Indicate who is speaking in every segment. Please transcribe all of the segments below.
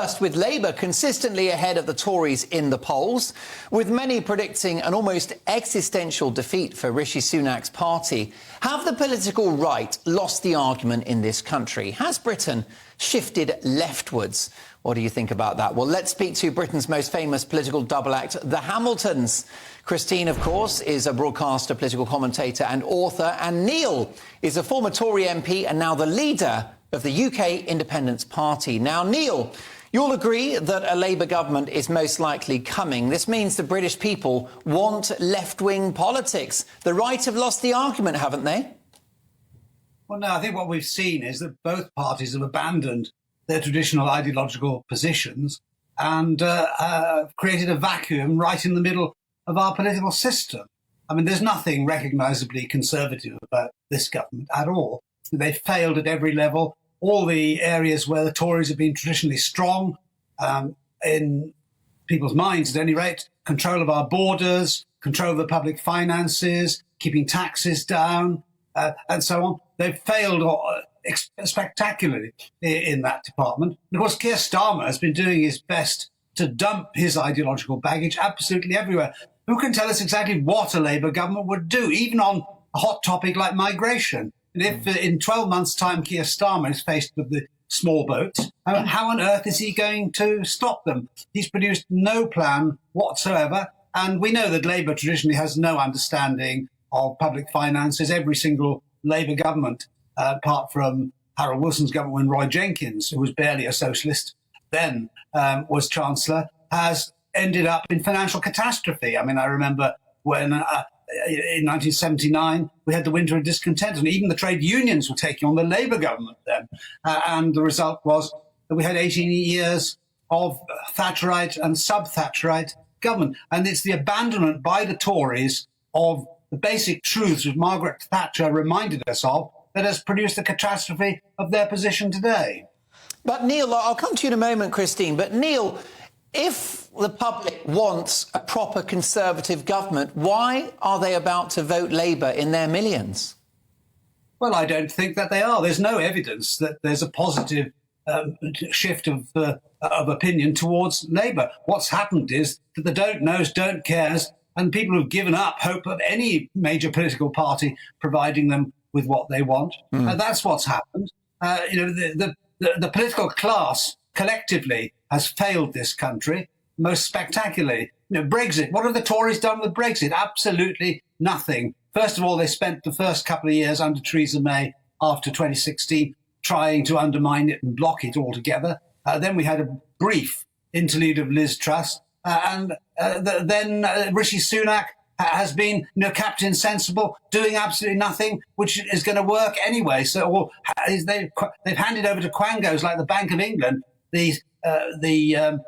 Speaker 1: First, with Labour consistently ahead of the Tories in the polls, with many predicting an almost existential defeat for Rishi Sunak's party. Have the political right lost the argument in this country? Has Britain shifted leftwards? What do you think about that? Well, let's speak to Britain's most famous political double act, the Hamiltons. Christine, of course, is a broadcaster, political commentator and author, and Neil is a former Tory MP and now the leader of the UK Independence Party. Now, Neil, you'll agree that a Labour government is most likely coming. This means the British people want left-wing politics. The right have lost the argument, haven't they?
Speaker 2: Well, no, I think what we've seen is that both parties have abandoned their traditional ideological positions and created a vacuum right in the middle of our political system. I mean, there's nothing recognisably conservative about this government at all. They've failed at every level. All the areas where the Tories have been traditionally strong, in people's minds at any rate, control of our borders, control of the public finances, keeping taxes down, and so on. They've failed spectacularly in that department. And of course, Keir Starmer has been doing his best to dump his ideological baggage absolutely everywhere. Who can tell us exactly what a Labour government would do, even on a hot topic like migration? And if in 12 months' time Keir Starmer is faced with the small boats, how on earth is he going to stop them? He's produced no plan whatsoever. And we know that Labour traditionally has no understanding of public finances. Every single Labour government, apart from Harold Wilson's government when Roy Jenkins, who was barely a socialist then, was Chancellor, has ended up in financial catastrophe. I mean, I remember when in 1979, we had the winter of discontent, and even the trade unions were taking on the Labour government then. And the result was that we had 18 years of Thatcherite and sub-Thatcherite government. And it's the abandonment by the Tories of the basic truths which Margaret Thatcher reminded us of that has produced the catastrophe of their position today.
Speaker 1: But Neil, I'll come to you in a moment, Christine, but Neil, if the public wants a proper Conservative government, why are they about to vote Labour in their millions?
Speaker 2: Well, I don't think that they are. There's no evidence that there's a positive shift of opinion towards Labour. What's happened is that the don't knows, don't cares, and people who've given up hope of any major political party providing them with what they want. That's what's happened. The political class collectively has failed this country most spectacularly. Brexit, what have the Tories done with Brexit? Absolutely nothing. First of all, they spent the first couple of years under Theresa May after 2016 trying to undermine it and block it altogether. Then we had a brief interlude of Liz Truss. Then Rishi Sunak has been, Captain Sensible, doing absolutely nothing, which is going to work anyway. So they've handed over to quangos like the Bank of England the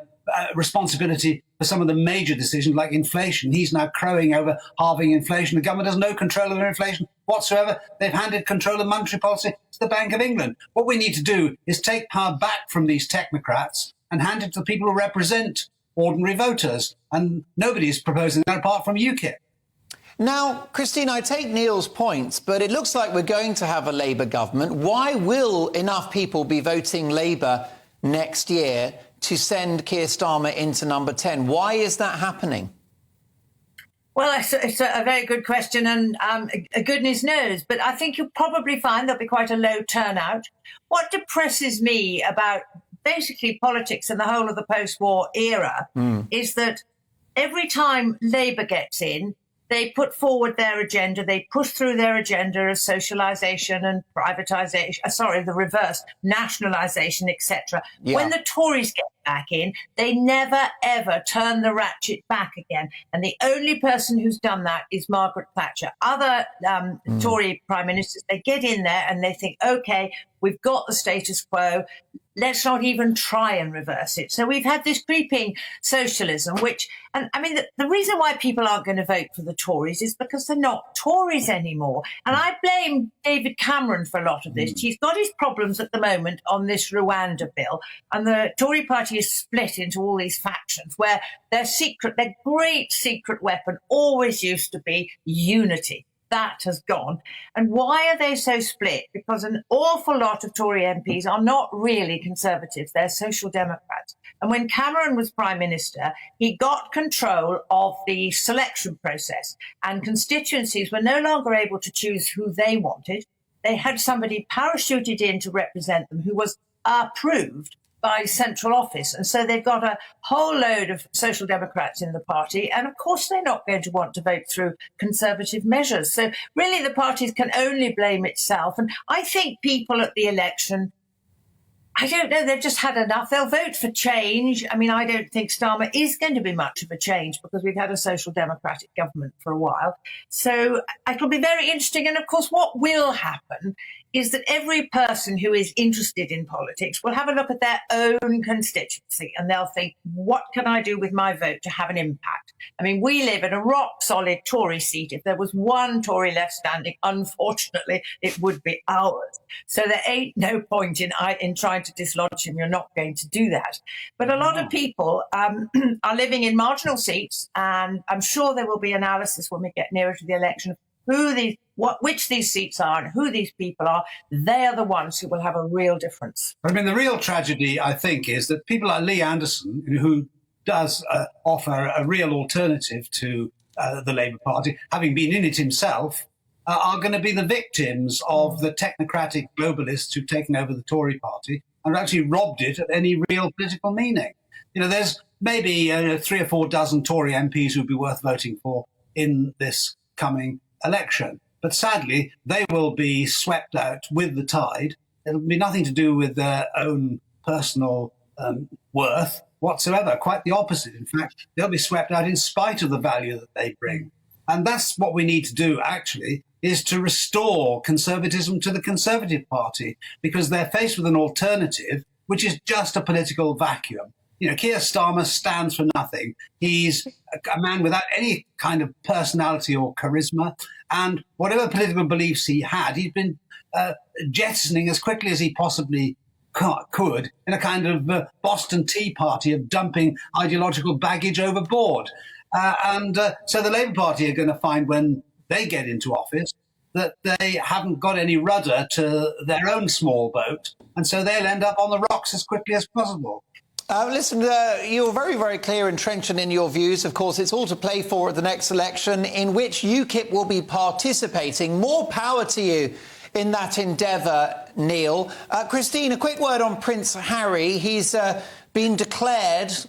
Speaker 2: responsibility for some of the major decisions like inflation. He's now crowing over halving inflation. The government has no control over inflation whatsoever. They've handed control of monetary policy to the Bank of England. What we need to do is take power back from these technocrats and hand it to the people who represent ordinary voters. And nobody is proposing that apart from UKIP.
Speaker 1: Now, Christine, I take Neil's points, but it looks like we're going to have a Labour government. Why will enough people be voting Labour next year to send Keir Starmer into number 10? Why is that happening?
Speaker 3: Well, it's a very good question, and goodness knows. But I think you'll probably find there'll be quite a low turnout. What depresses me about basically politics and the whole of the post-war era is that every time Labour gets in, they put forward their agenda, they push through their agenda of socialisation and privatisation, the reverse, nationalisation, etc. Yeah. When the Tories get back in, they never, ever turn the ratchet back again. And the only person who's done that is Margaret Thatcher. Other Tory prime ministers, they get in there and they think, OK, we've got the status quo. Let's not even try and reverse it. So we've had this creeping socialism, which, and I mean, the reason why people aren't going to vote for the Tories is because they're not Tories anymore. And I blame David Cameron for a lot of this. He's got his problems at the moment on this Rwanda bill. And the Tory party is split into all these factions where their great secret weapon always used to be unity. that has gone. And why are they so split? Because an awful lot of Tory MPs are not really Conservatives, they're Social Democrats. And when Cameron was Prime Minister, he got control of the selection process, and constituencies were no longer able to choose who they wanted. They had somebody parachuted in to represent them who was approved by central office. And so they've got a whole load of Social Democrats in the party. And of course, they're not going to want to vote through Conservative measures. So really, the party can only blame itself. And I think people at the election, I don't know, they've just had enough. They'll vote for change. I mean, I don't think Starmer is going to be much of a change because we've had a social democratic government for a while. So it'll be very interesting. And of course, what will happen is that every person who is interested in politics will have a look at their own constituency and they'll think, what can I do with my vote to have an impact? I mean, we live in a rock-solid Tory seat. If there was one Tory left standing, unfortunately, it would be ours. So there ain't no point in trying to dislodge him. You're not going to do that. But a lot of people are living in marginal seats, and I'm sure there will be analysis when we get nearer to the election of which these seats are and who these people are. They are the ones who will have a real difference.
Speaker 2: I mean, the real tragedy, I think, is that people like Lee Anderson, who does offer a real alternative to the Labour Party, having been in it himself, are going to be the victims of the technocratic globalists who've taken over the Tory party and have actually robbed it of any real political meaning. You know, there's maybe 3 or 4 dozen Tory MPs who'd be worth voting for in this coming election. But sadly, they will be swept out with the tide. It'll be nothing to do with their own personal worth whatsoever. Quite the opposite. In fact, they'll be swept out in spite of the value that they bring. And that's what we need to do, actually, is to restore conservatism to the Conservative Party, because they're faced with an alternative, which is just a political vacuum. You know, Keir Starmer stands for nothing. He's a man without any kind of personality or charisma. And whatever political beliefs he had, he'd been jettisoning as quickly as he possibly could in a kind of Boston Tea Party of dumping ideological baggage overboard. So the Labour Party are going to find when they get into office that they haven't got any rudder to their own small boat. And so they'll end up on the rocks as quickly as possible.
Speaker 1: Listen, you're very, very clear and trenchant in your views. Of course, it's all to play for at the next election, in which UKIP will be participating. More power to you in that endeavour, Neil. Christine, a quick word on Prince Harry. He's been judged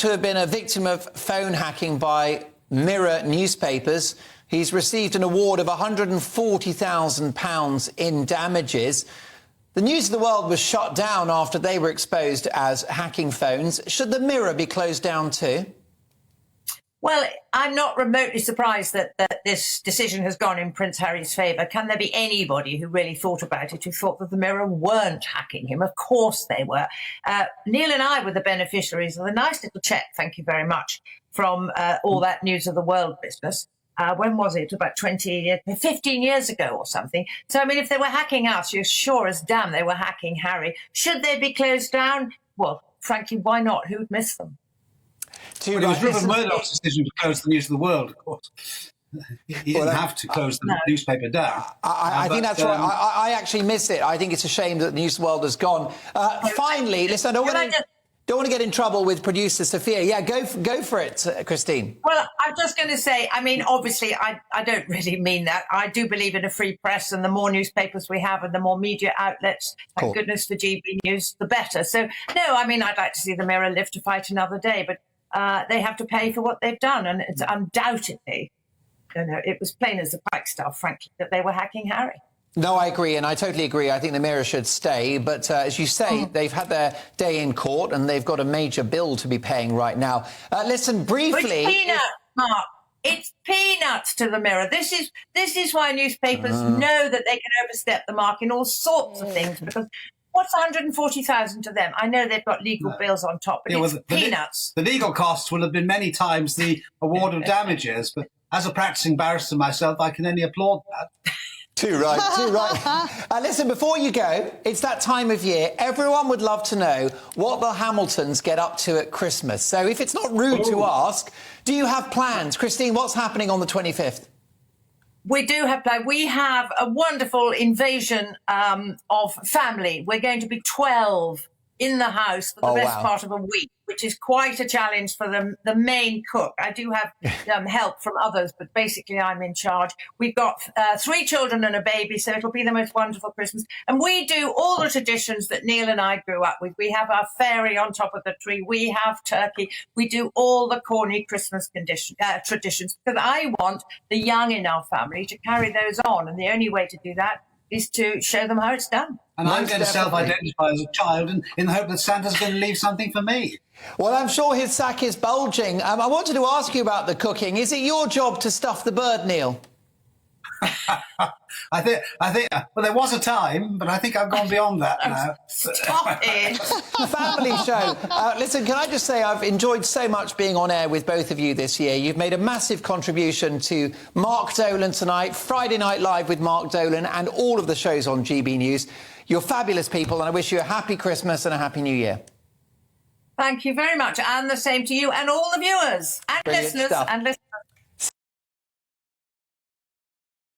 Speaker 1: to have been a victim of phone hacking by Mirror newspapers. He's received an award of £140,000 in damages. The News of the World was shut down after they were exposed as hacking phones. Should the Mirror be closed down too?
Speaker 3: Well, I'm not remotely surprised that this decision has gone in Prince Harry's favour. Can there be anybody who really thought about it, who thought that the Mirror weren't hacking him? Of course they were. Neil and I were the beneficiaries of a nice little cheque, thank you very much, from all that News of the World business. When was it? About 15 years ago or something. So, I mean, if they were hacking us, you're sure as damn they were hacking Harry. Should they be closed down? Well, frankly, why not? Who'd miss them?
Speaker 2: It was Rupert Murdoch's decision to close the News of the World, of course. He didn't have to close the newspaper down.
Speaker 1: I think that's right. I actually miss it. I think it's a shame that the News of the World has gone. Finally, listen, I don't want to get in trouble with producer Sophia. Yeah, go for it, Christine.
Speaker 3: Well, I'm just going to say, I mean, obviously, I don't really mean that. I do believe in a free press, and the more newspapers we have and the more media outlets, thank goodness for GB News, the better. So, no, I mean, I'd like to see the Mirror live to fight another day, but they have to pay for what they've done. And it's undoubtedly, it was plain as a pikestaff, frankly, that they were hacking Harry.
Speaker 1: No, I agree, and I totally agree. I think the Mirror should stay. But as you say, they've had their day in court and they've got a major bill to be paying right now. Listen, briefly...
Speaker 3: It's peanuts, Mark. It's peanuts to the Mirror. This is why newspapers know that they can overstep the mark in all sorts of things, because what's 140,000 to them? I know they've got legal bills on top, but it's peanuts.
Speaker 2: The legal costs will have been many times the award of damages, but as a practising barrister myself, I can only applaud that.
Speaker 1: Too right. Listen, before you go, it's that time of year. Everyone would love to know what the Hamiltons get up to at Christmas. So if it's not rude to ask, do you have plans? Christine, what's happening on the 25th?
Speaker 3: We do have plans. We have a wonderful invasion of family. We're going to be 12 in the house for the best part of a week, which is quite a challenge for the main cook. I do have help from others, but basically I'm in charge. We've got 3 children and a baby, so it'll be the most wonderful Christmas. And we do all the traditions that Neil and I grew up with. We have our fairy on top of the tree. We have turkey. We do all the corny Christmas traditions, because I want the young in our family to carry those on. And the only way to do that is to show them how it's done.
Speaker 2: And I'm going to self-identify as a child in the hope that Santa's going to leave something for me.
Speaker 1: Well, I'm sure his sack is bulging. I wanted to ask you about the cooking. Is it your job to stuff the bird, Neil?
Speaker 2: I think. Well, there was a time, but I think I've gone beyond that now.
Speaker 3: Stop it!
Speaker 1: Family show. Listen, can I just say I've enjoyed so much being on air with both of you this year. You've made a massive contribution to Mark Dolan tonight, Friday Night Live with Mark Dolan, and all of the shows on GB News. You're fabulous people, and I wish you a happy Christmas and a happy New Year.
Speaker 3: Thank you very much, and the same to you and all the viewers and
Speaker 1: Brilliant
Speaker 3: listeners
Speaker 1: stuff.
Speaker 3: and listeners.